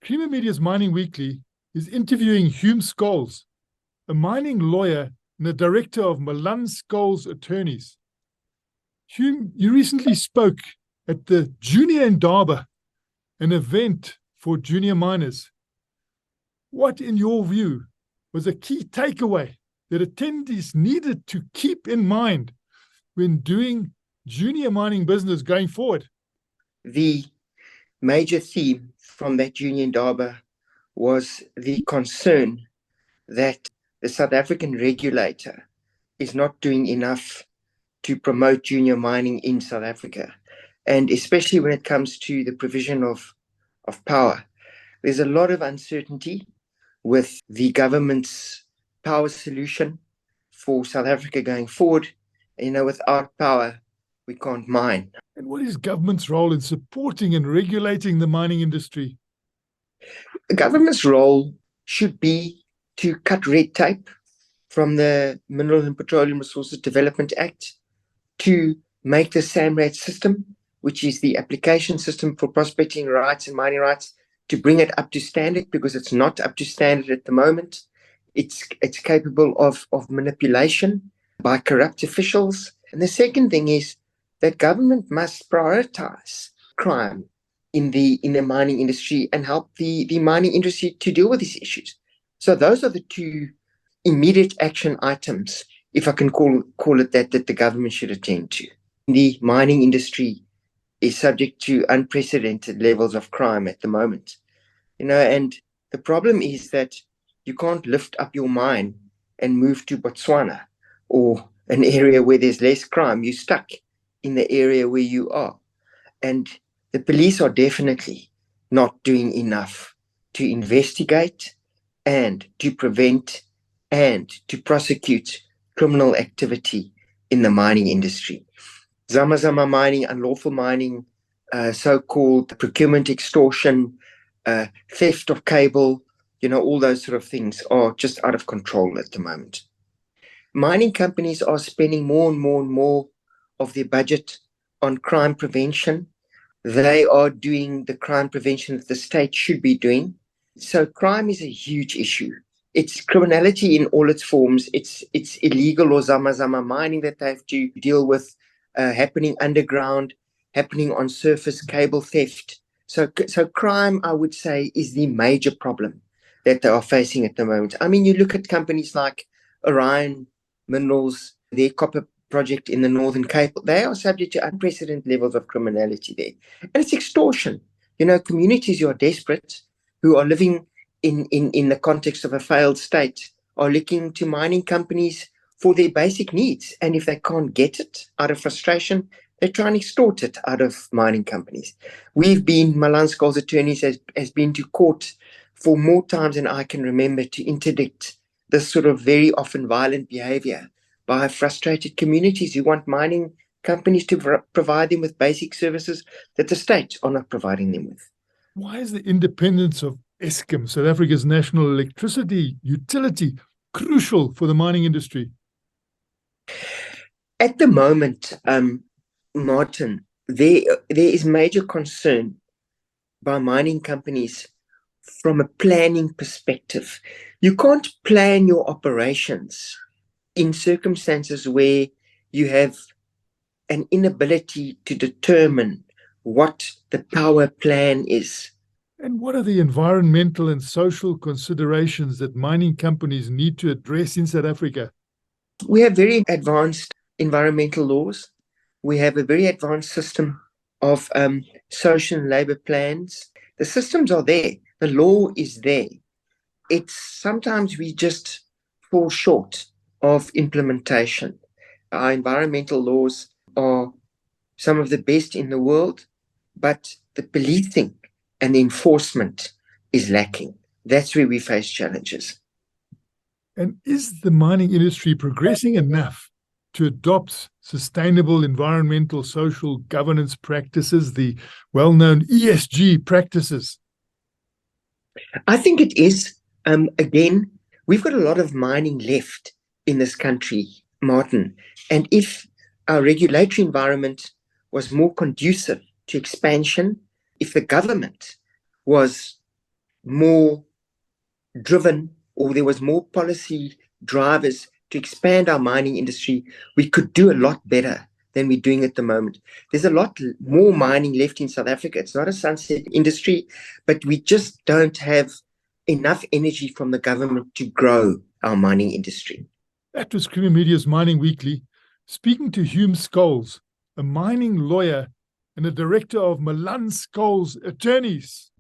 Creamer Media's Mining Weekly is interviewing Hulme Scholes, a mining lawyer and the director of Malan Scholes Attorneys. Hulme, you recently spoke at the Junior Indaba, an event for junior miners. What, in your view, was a key takeaway that attendees needed to keep in mind when doing junior mining business going forward? The major theme from that Junior Indaba was the concern that the South African regulator is not doing enough to promote junior mining in South Africa. And especially when it comes to the provision of power, there's a lot of uncertainty with the government's power solution for South Africa going forward. Without power, we can't mine. And what is government's role in supporting and regulating the mining industry? The government's role should be to cut red tape from the Mineral and Petroleum Resources Development Act, to make the SAMRAT system, which is the application system for prospecting rights and mining rights, to bring it up to standard, because it's not up to standard at the moment. It's capable of manipulation by corrupt officials. And the second thing is that government must prioritize crime in the mining industry and help the mining industry to deal with these issues. So those are the two immediate action items, if I can call it that the government should attend to. The mining industry is subject to unprecedented levels of crime at the moment. And the problem is that you can't lift up your mine and move to Botswana or an area where there's less crime. You're stuck in the area where you are. And the police are definitely not doing enough to investigate and to prevent and to prosecute criminal activity in the mining industry. Zama mining, unlawful mining, so-called procurement extortion, theft of cable, all those sort of things are just out of control at the moment. Mining companies are spending more and more of their budget on crime prevention. They are doing the crime prevention that the state should be doing. So crime is a huge issue. It's criminality in all its forms. It's illegal or zama mining that they have to deal with, happening underground, happening on surface, cable theft. So crime, I would say, is the major problem that they are facing at the moment. I mean, you look at companies like Orion Minerals, their copper project in the Northern Cape, they are subject to unprecedented levels of criminality there. And it's extortion. Communities who are desperate, who are living in the context of a failed state, are looking to mining companies for their basic needs. And if they can't get it out of frustration, they try and extort it out of mining companies. Malan Scholes Attorneys has been to court for more times than I can remember to interdict this sort of very often violent behavior by frustrated communities who want mining companies to provide them with basic services that the state are not providing them with. Why is the independence of Eskom, South Africa's national electricity utility, crucial for the mining industry? At the moment, Martin, there is major concern by mining companies from a planning perspective. You can't plan your operations in circumstances where you have an inability to determine what the power plan is. And what are the environmental and social considerations that mining companies need to address in South Africa? We have very advanced environmental laws. We have a very advanced system of social and labor plans. The systems are there. The law is there. It's sometimes we just fall short of implementation. Our environmental laws are some of the best in the world, but the policing and the enforcement is lacking. That's where we face challenges. And is the mining industry progressing enough to adopt sustainable environmental, social governance practices, the well-known ESG practices? I think it is. Again, we've got a lot of mining left in this country, Martin. And if our regulatory environment was more conducive to expansion, if the government was more driven, or there was more policy drivers to expand our mining industry, we could do a lot better than we're doing at the moment. There's a lot more mining left in South Africa. It's not a sunset industry, but we just don't have enough energy from the government to grow our mining industry. That was Creamer Media's Mining Weekly, speaking to Hulme Scholes, a mining lawyer and a director of Malan Scholes Attorneys.